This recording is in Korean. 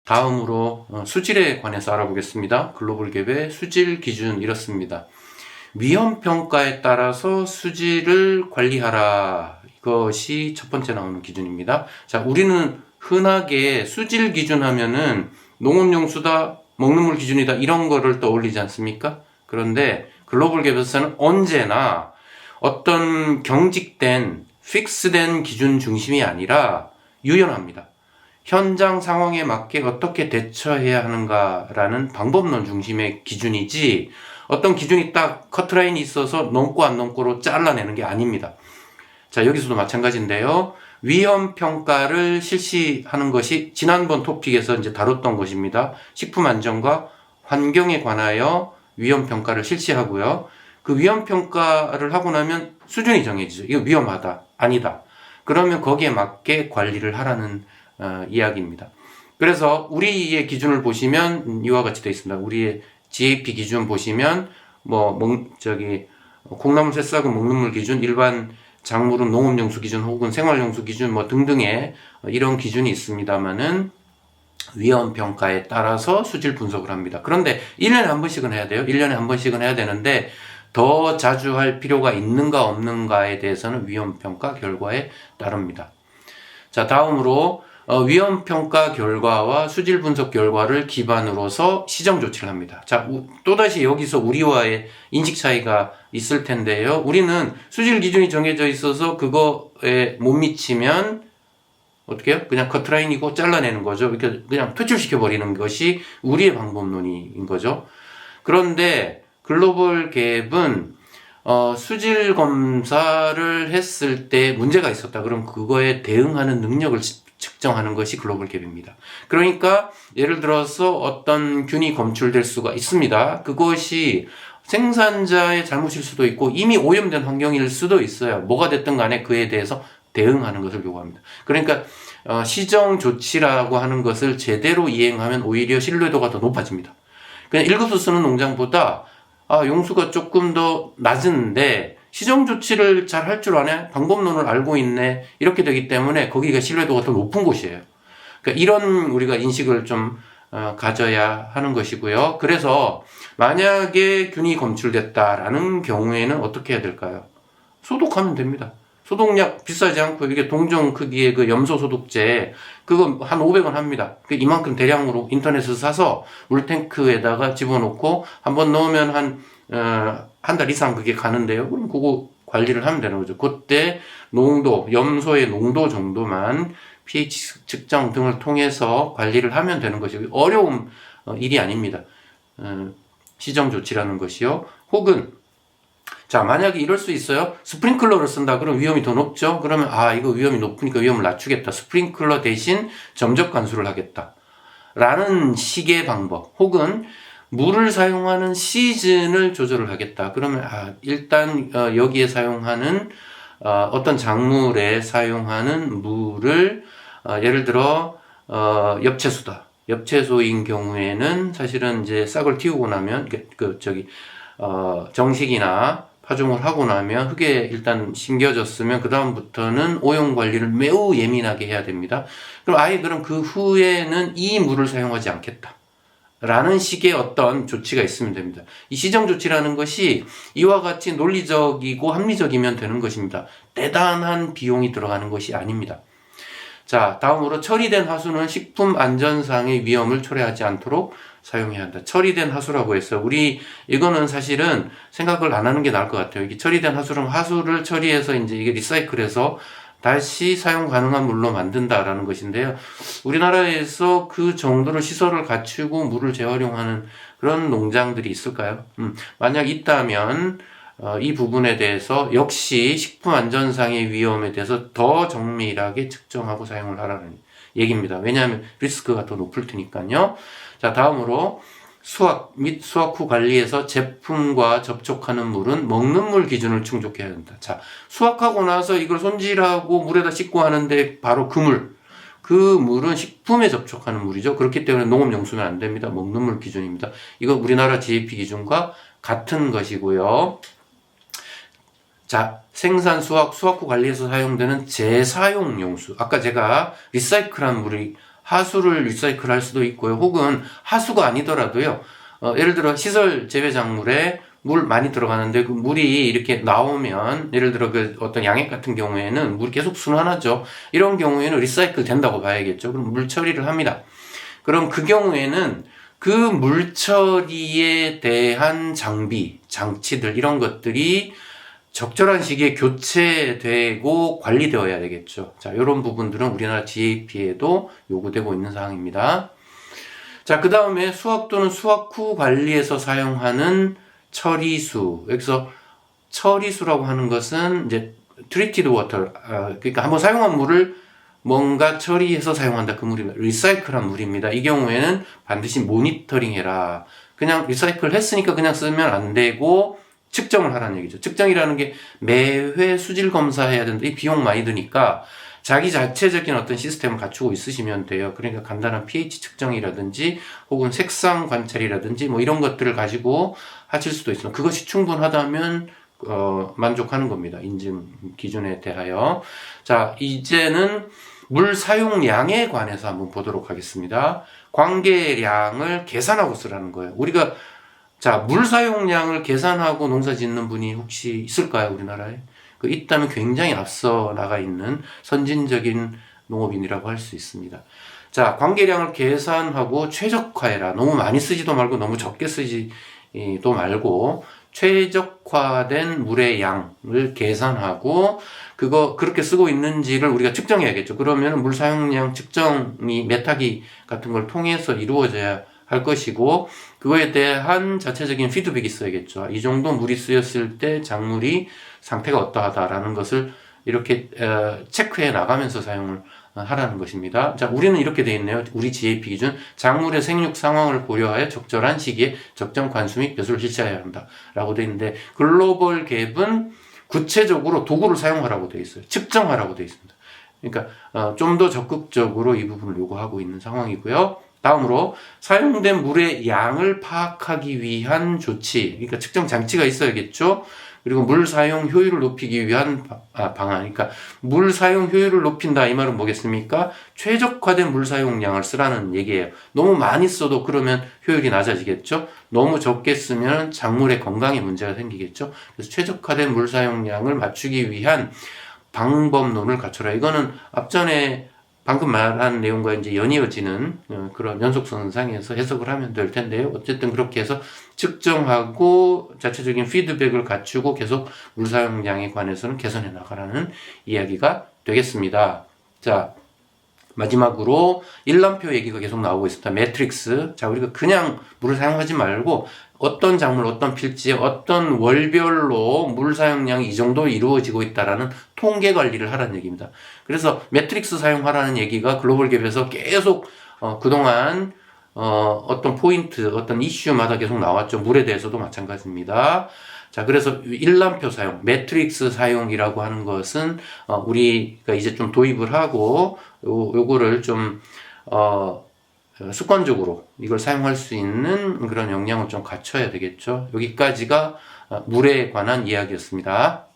다음으로 수질에 관해서 알아보겠습니다. 글로벌 갭의 수질 기준 이렇습니다. 위험평가에 따라서 수질을 관리하라. 이것이 첫 번째 나오는 기준입니다. 자, 우리는 흔하게 수질 기준 하면은 농업용수다, 먹는 물 기준이다 이런 거를 떠올리지 않습니까? 그런데 글로벌 갭에서는 언제나 어떤 경직된, 픽스된 기준 중심이 아니라 유연합니다. 현장 상황에 맞게 어떻게 대처해야 하는가라는 방법론 중심의 기준이지 어떤 기준이 딱 커트라인이 있어서 넘고 안 넘고로 잘라내는 게 아닙니다. 자, 여기서도 마찬가지인데요. 위험평가를 실시하는 것이 지난번 토픽에서 이제 다뤘던 것입니다. 식품안전과 환경에 관하여 위험평가를 실시하고요. 그 위험평가를 하고 나면 수준이 정해지죠. 이거 위험하다, 아니다. 그러면 거기에 맞게 관리를 하라는 이야기입니다. 그래서 우리의 기준을 보시면 이와 같이 되어 있습니다. 우리의 GAP 기준 보시면 콩나물 새싹은 먹는 물 기준, 일반 작물은 농업용수 기준 혹은 생활용수 기준 등등의 이런 기준이 있습니다만은 위험평가에 따라서 수질 분석을 합니다. 그런데 1년에 한 번씩은 해야 돼요. 1년에 한 번씩은 해야 되는데 더 자주 할 필요가 있는가 없는가에 대해서는 위험평가 결과에 따릅니다. 자, 다음으로 위험평가 결과와 수질 분석 결과를 기반으로서 시정 조치를 합니다. 자, 또다시 여기서 우리와의 인식 차이가 있을 텐데요. 우리는 수질 기준이 정해져 있어서 그거에 못 미치면 어떻게 해요? 그냥 커트라인이고 잘라내는 거죠. 이렇게 그냥 퇴출시켜 버리는 것이 우리의 방법론인 거죠. 그런데 글로벌 갭은 수질 검사를 했을 때 문제가 있었다. 그럼 그거에 대응하는 능력을 측정하는 것이 글로벌 갭입니다. 그러니까 예를 들어서 어떤 균이 검출될 수가 있습니다. 그것이 생산자의 잘못일 수도 있고 이미 오염된 환경일 수도 있어요. 뭐가 됐든 간에 그에 대해서 대응하는 것을 요구합니다. 그러니까 시정 조치라고 하는 것을 제대로 이행하면 오히려 신뢰도가 더 높아집니다. 그냥 1급수 쓰는 농장보다 용수가 조금 더 낮은데 시정 조치를 잘 할 줄 아네? 방법론을 알고 있네? 이렇게 되기 때문에 거기가 신뢰도가 더 높은 곳이에요. 그러니까 이런 우리가 인식을 좀 가져야 하는 것이고요. 그래서 만약에 균이 검출됐다라는 경우에는 어떻게 해야 될까요? 소독하면 됩니다. 소독약 비싸지 않고 이게 동전 크기의 그 염소 소독제 그거 한 500원 합니다. 이만큼 대량으로 인터넷에서 사서 물탱크에다가 집어넣고 한번 넣으면 한 달 이상 그게 가는데요. 그럼 그거 관리를 하면 되는 거죠. 그때 농도, 염소의 농도 정도만 pH 측정 등을 통해서 관리를 하면 되는 것이고 어려운 일이 아닙니다. 시정 조치라는 것이요. 혹은 자, 만약에 이럴 수 있어요. 스프링클러를 쓴다. 그럼 위험이 더 높죠. 그러면 이거 위험이 높으니까 위험을 낮추겠다. 스프링클러 대신 점적 관수를 하겠다. 라는 식의 방법. 혹은 물을 사용하는 시즌을 조절을 하겠다. 그러면 일단 여기에 사용하는 어떤 작물에 사용하는 물을 예를 들어 엽채소다. 엽채소인 경우에는 사실은 이제 싹을 틔우고 나면 정식이나 파종을 하고 나면 흙에 일단 심겨졌으면 그 다음부터는 오염 관리를 매우 예민하게 해야 됩니다. 그럼 그 후에는 이 물을 사용하지 않겠다. 라는 식의 어떤 조치가 있으면 됩니다. 이 시정 조치라는 것이 이와 같이 논리적이고 합리적이면 되는 것입니다. 대단한 비용이 들어가는 것이 아닙니다. 자, 다음으로 처리된 하수는 식품 안전상의 위험을 초래하지 않도록 사용해야 한다. 처리된 하수라고 했어요. 이거는 사실은 생각을 안 하는 게 나을 것 같아요. 이게 처리된 하수를 처리해서 이제 이게 리사이클해서 다시 사용 가능한 물로 만든다라는 것인데요. 우리나라에서 그 정도로 시설을 갖추고 물을 재활용하는 그런 농장들이 있을까요? 만약 있다면 이 부분에 대해서 역시 식품안전상의 위험에 대해서 더 정밀하게 측정하고 사용을 하라는 얘기입니다. 왜냐하면 리스크가 더 높을 테니까요. 자, 다음으로 수확 및 수확 후 관리에서 제품과 접촉하는 물은 먹는 물 기준을 충족해야 한다. 자, 수확하고 나서 이걸 손질하고 물에다 씻고 하는데 바로 그 물은 식품에 접촉하는 물이죠. 그렇기 때문에 농업용수는 안 됩니다. 먹는 물 기준입니다. 이거 우리나라 GAP 기준과 같은 것이고요. 자, 생산, 수확 후 관리에서 사용되는 재사용 용수. 아까 제가 리사이클한 물이 하수를 리사이클 할 수도 있고요. 혹은 하수가 아니더라도요. 예를 들어 시설 제외 작물에 물 많이 들어가는데 그 물이 이렇게 나오면 예를 들어 그 어떤 양액 같은 경우에는 물이 계속 순환하죠. 이런 경우에는 리사이클 된다고 봐야겠죠. 그럼 물 처리를 합니다. 그럼 그 경우에는 그 물 처리에 대한 장비, 장치들 이런 것들이 적절한 시기에 교체되고 관리되어야 되겠죠. 자, 이런 부분들은 우리나라 GAP에도 요구되고 있는 사항입니다. 자, 그 다음에 수확 또는 수확 후 관리에서 사용하는 처리수. 여기서 처리수라고 하는 것은 이제 treated water, 그러니까 한번 사용한 물을 뭔가 처리해서 사용한다. 그 물입니다. 리사이클한 물입니다. 이 경우에는 반드시 모니터링 해라. 그냥 리사이클 했으니까 그냥 쓰면 안 되고 측정을 하라는 얘기죠. 측정이라는 게 매회 수질 검사해야 된다. 이 비용 많이 드니까 자기 자체적인 어떤 시스템을 갖추고 있으시면 돼요. 그러니까 간단한 pH 측정이라든지 혹은 색상 관찰이라든지 뭐 이런 것들을 가지고 하실 수도 있어요. 그것이 충분하다면 만족하는 겁니다. 인증 기준에 대하여. 자, 이제는 물 사용량에 관해서 한번 보도록 하겠습니다. 관계량을 계산하고 쓰라는 거예요. 우리가 자, 물 사용량을 계산하고 농사 짓는 분이 혹시 있을까요, 우리나라에? 있다면 굉장히 앞서 나가 있는 선진적인 농업인이라고 할 수 있습니다. 자, 관계량을 계산하고 최적화해라. 너무 많이 쓰지도 말고 너무 적게 쓰지도 말고 최적화된 물의 양을 계산하고 그렇게 쓰고 있는지를 우리가 측정해야겠죠. 그러면 물 사용량 측정이 메타기 같은 걸 통해서 이루어져야 할 것이고 그거에 대한 자체적인 피드백이 있어야겠죠. 이 정도 물이 쓰였을 때 작물이 상태가 어떠하다라는 것을 이렇게 체크해 나가면서 사용을 하라는 것입니다. 자, 우리는 이렇게 되어 있네요. 우리 GAP 기준 작물의 생육 상황을 고려하여 적절한 시기에 적정 관수 및 배수를 실시해야 한다 라고 되어 있는데 글로벌 갭은 구체적으로 도구를 사용하라고 되어 있어요. 측정하라고 되어 있습니다. 그러니까 좀 더 적극적으로 이 부분을 요구하고 있는 상황이고요. 다음으로 사용된 물의 양을 파악하기 위한 조치, 그러니까 측정 장치가 있어야겠죠. 그리고 물 사용 효율을 높이기 위한 방안, 그러니까 물 사용 효율을 높인다 이 말은 뭐겠습니까? 최적화된 물 사용량을 쓰라는 얘기예요. 너무 많이 써도 그러면 효율이 낮아지겠죠. 너무 적게 쓰면 작물의 건강에 문제가 생기겠죠. 그래서 최적화된 물 사용량을 맞추기 위한 방법론을 갖춰라. 이거는 앞전에 방금 말한 내용과 이제 연이어지는 그런 연속선상에서 해석을 하면 될 텐데요. 어쨌든 그렇게 해서 측정하고 자체적인 피드백을 갖추고 계속 물 사용량에 관해서는 개선해 나가라는 이야기가 되겠습니다. 자, 마지막으로 일람표 얘기가 계속 나오고 있습니다. 매트릭스. 자, 우리가 그냥 물을 사용하지 말고 어떤 작물, 어떤 필지에 어떤 월별로 물 사용량이 이 정도 이루어지고 있다라는 통계 관리를 하라는 얘기입니다. 그래서 매트릭스 사용하라는 얘기가 글로벌 갭에서 계속 그동안 어떤 포인트, 어떤 이슈마다 계속 나왔죠. 물에 대해서도 마찬가지입니다. 자, 그래서 일람표 사용, 매트릭스 사용이라고 하는 것은 우리가 이제 좀 도입을 하고 요거를 좀 습관적으로 이걸 사용할 수 있는 그런 역량을 좀 갖춰야 되겠죠. 여기까지가 물에 관한 이야기였습니다.